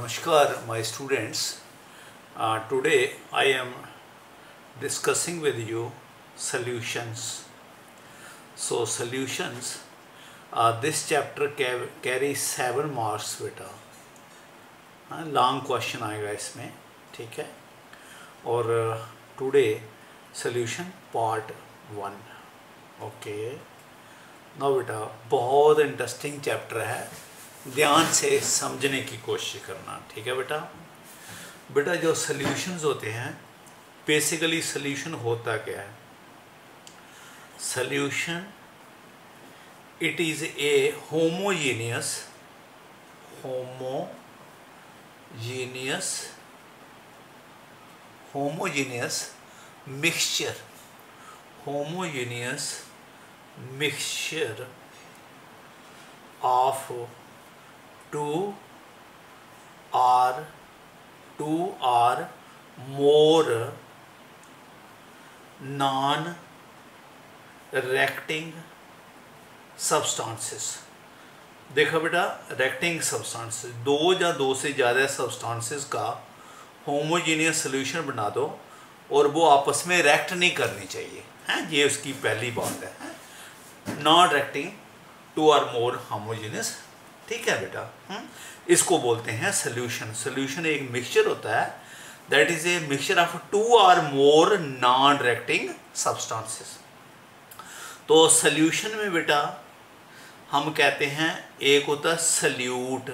Namaskar, my students. Today I am discussing with you solutions. So solutions, this chapter carries 7 marks बेटा. Long question आएगा इसमें, ठीक है. और टुडे सॉल्यूशन पार्ट 1. ओके. ना बेटा बहुत इंटरेस्टिंग चैप्टर है, ध्यान से समझने की कोशिश करना, ठीक है बेटा. बेटा जो सॉल्यूशंस होते हैं, बेसिकली सॉल्यूशन होता क्या है? Solution it is a homogeneous mixture of two or more non-reacting substances. देखो बेटा, रेक्टिंग सब्सटेंसेस, दो या दो से ज़्यादा सब्सटेंसेस का होमोजेनियस सोल्यूशन बना दो और वो आपस में रिएक्ट नहीं करनी चाहिए, हैं. ये उसकी पहली बात है, non रेक्टिंग to or more homogeneous, ठीक है बेटा. इसको बोलते हैं सोल्यूशन. सोल्यूशन एक मिक्सचर होता है, that is a mixture of two or more non reacting substances. तो सोल्यूशन में बेटा हम कहते हैं, एक होता है सल्यूट,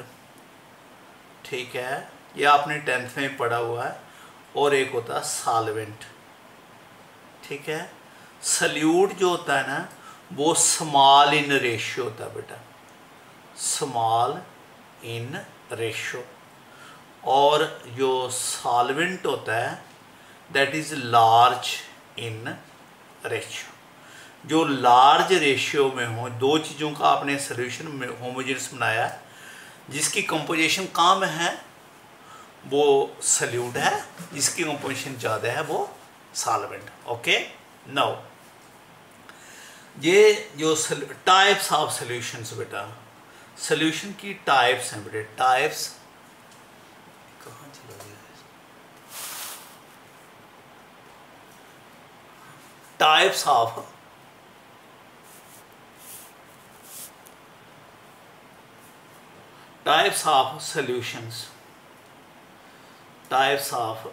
ठीक है, यह आपने 10th में पढ़ा हुआ है, और एक होता है सॉल्वेंट, ठीक है. सल्यूट जो होता है ना, वो स्मॉल इन रेशियो होता है बेटा, स्मॉल इन रेशियो. और जो सॉल्वेंट होता है that is large in ratio. जो लार्ज रेशियो में हो, दो चीज़ों का आपने सोल्यूशन में होमोजेनियस बनाया, जिसकी कंपोजिशन कम है वो सल्यूट है, जिसकी कंपोजिशन ज़्यादा है वो सॉल्वेंट. ओके. नाउ ये जो टाइप्स ऑफ सॉल्यूशंस बेटा, सॉल्यूशन की टाइप्स हैं बेटे. टाइप्स कहाँ चला गया? Types of solutions. Types of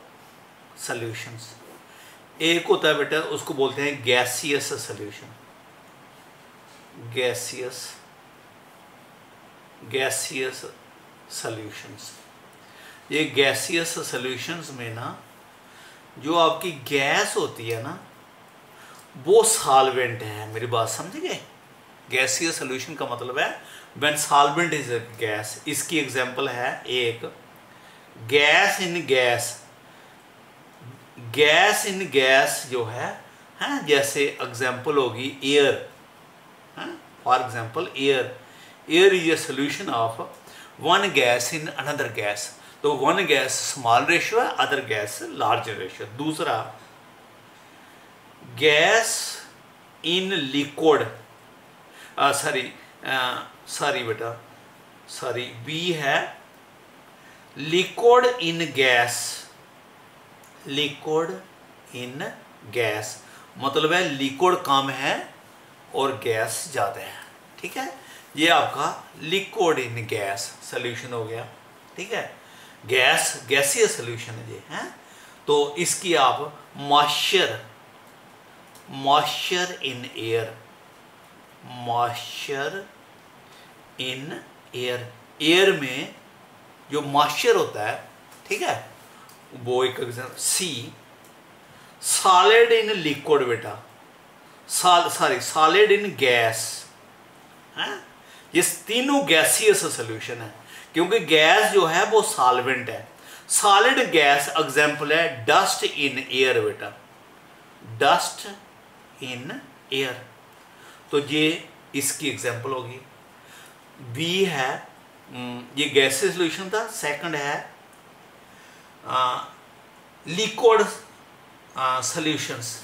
solutions. एक होता है बेटा, उसको बोलते हैं गैसियस सॉल्यूशन. Gaseous solutions. ये गैसियस सॉल्यूशंस में ना, जो आपकी गैस होती है ना, वो सॉल्वेंट है. मेरी बात समझ गए? गैसियस सॉल्यूशन का मतलब है when solvent is a gas. इसकी एग्जांपल है एक gas in gas. Gas in gas जो है, जैसे एग्जांपल होगी air. For example air is a solution of one gas in another gas. तो वन गैस स्मॉल रेशियो है, अदर गैस लार्ज रेशियो. दूसरा गैस इन लिक्विड, बी है liquid in gas. Liquid in gas मतलब है liquid कम है और gas ज़्यादा है, ठीक है. ये आपका लिक्विड इन गैस सॉल्यूशन हो गया, ठीक है. गैसियस सॉल्यूशन है ये, हैं. तो इसकी आप मॉइस्चर इन एयर, एयर में जो मॉइस्चर होता है, ठीक है, वो एक example. See solid in liquid बेटा, सॉलिड इन गैस, हैं. ये तीनों गैसियस सॉल्यूशन है, क्योंकि गैस जो है वो सॉल्वेंट है. सॉलिड गैस एग्जांपल है डस्ट इन एयर बेटा, डस्ट इन एयर. तो ये इसकी एग्जांपल होगी. बी है, ये गैसियस सॉल्यूशन था. सेकंड है लिक्विड सॉल्यूशंस.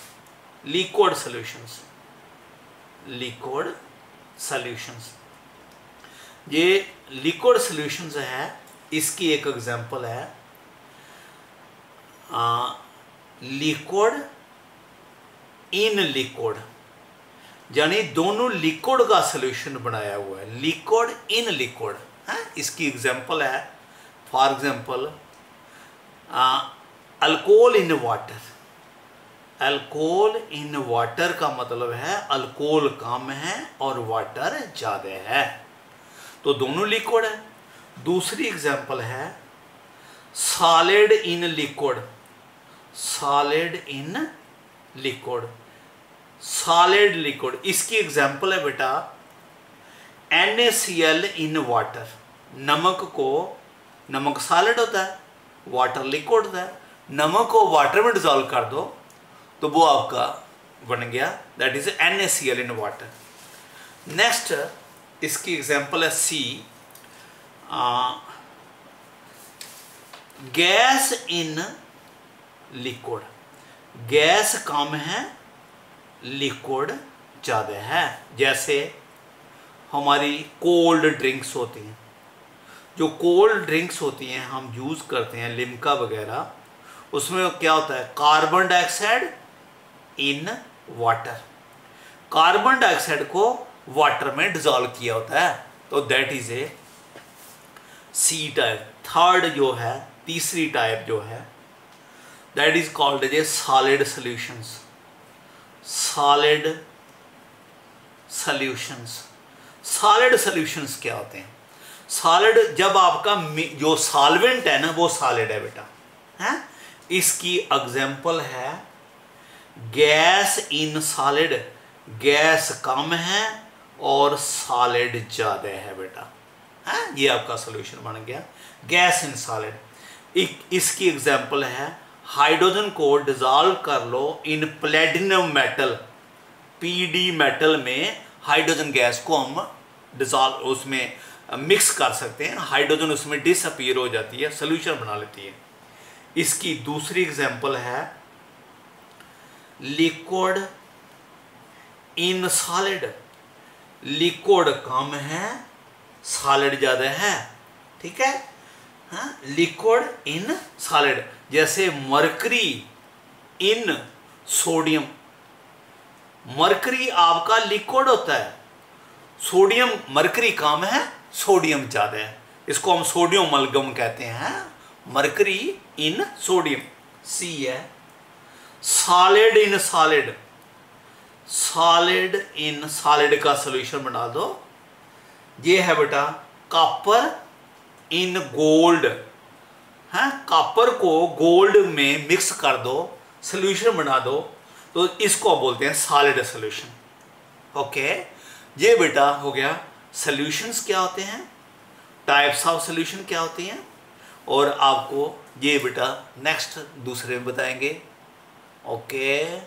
ये लिक्विड सॉल्यूशंस है, इसकी एक एग्जांपल है लिक्विड इन लिक्विड, यानी दोनों लिक्विड का सॉल्यूशन बनाया हुआ है, लिक्विड इन लिक्विड है। इसकी एग्जांपल है for example alcohol in water. Alcohol in water का मतलब है अल्कोहल कम है और वाटर ज़्यादा है, तो दोनों लिक्विड है। दूसरी एग्जांपल है solid in liquid. Solid in liquid, solid liquid, इसकी एग्जांपल है बेटा NaCl इन वाटर। नमक को, नमक सॉलिड होता है, वाटर लिक्विड होता है, नमक को वाटर में डिजॉल्व कर दो तो वो आपका बन गया, that is NaCl in water. Next इसकी एग्जांपल है C, gas in liquid. Gas कम है, लिक्विड ज़्यादा है। जैसे हमारी कोल्ड ड्रिंक्स होती हैं, जो कोल्ड ड्रिंक्स होती हैं हम यूज़ करते हैं लिम्का वगैरह, उसमें क्या होता है carbon dioxide in water. Carbon dioxide को वाटर में डिजॉल्व किया होता है, तो that is a C type. Third जो है, तीसरी टाइप जो है, that is called as a solid solutions. Solid solutions, solid solutions क्या होते हैं? सॉलिड जब आपका जो सॉल्वेंट है ना वो सॉलिड है बेटा, है। इसकी एग्जांपल है गैस इन सॉलिड। गैस कम है और सॉलिड ज़्यादा है बेटा, है। ये आपका सॉल्यूशन बन गया गैस इन सॉलिड। इसकी एग्जांपल है हाइड्रोजन को डिजॉल्व कर लो इन प्लेटिनम मेटल। PD मेटल में हाइड्रोजन गैस को हम डिजॉल्व, उसमें मिक्स कर सकते हैं, हाइड्रोजन उसमें डिसअपीयर हो जाती है, सोल्यूशन बना लेती है। इसकी दूसरी एग्जांपल है लिक्विड इन सॉलिड। लिक्विड कम है, सॉलिड ज़्यादा है, ठीक है, हाँ। लिक्विड इन सॉलिड, जैसे मरकरी इन सोडियम। मरकरी आपका लिक्विड होता है, सोडियम, मरकरी कम है, सोडियम ज़्यादा है, इसको हम सोडियम अमलगम कहते हैं। मरकरी इन सोडियम, C है। Solid in solid, solid in solid का सॉल्यूशन बना दो, ये है बेटा कॉपर इन गोल्ड, है। कॉपर को गोल्ड में मिक्स कर दो, सॉल्यूशन बना दो, तो इसको बोलते हैं सॉलिड सॉल्यूशन। ओके, ये बेटा हो गया सॉल्यूशंस क्या होते हैं, टाइप्स ऑफ सॉल्यूशन क्या होती हैं, और आपको ये बेटा नेक्स्ट दूसरे में बताएंगे। ओके।